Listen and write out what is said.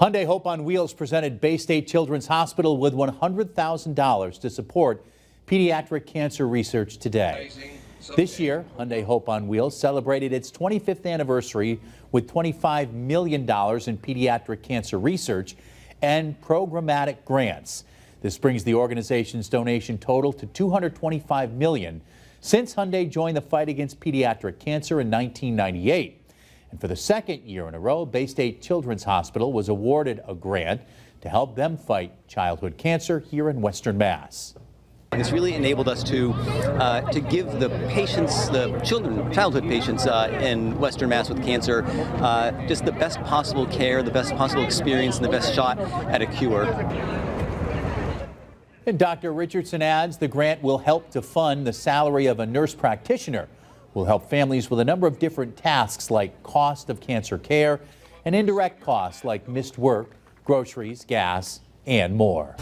Hyundai Hope on Wheels presented Baystate Children's Hospital with $100,000 to support pediatric cancer research today. This year, Hyundai Hope on Wheels celebrated its 25th anniversary with $25 million in pediatric cancer research and programmatic grants. This brings the organization's donation total to $225 million since Hyundai joined the fight against pediatric cancer in 1998. And for the second year in a row, Baystate Children's Hospital was awarded a grant to help them fight childhood cancer here in Western Mass. It's really enabled us to give the patients, the childhood patients in Western Mass with cancer, just the best possible care, the best possible experience, and the best shot at a cure. And Dr. Richardson adds the grant will help to fund the salary of a nurse practitioner, who will help families with a number of different tasks like cost of cancer care and indirect costs like missed work, groceries, gas, and more.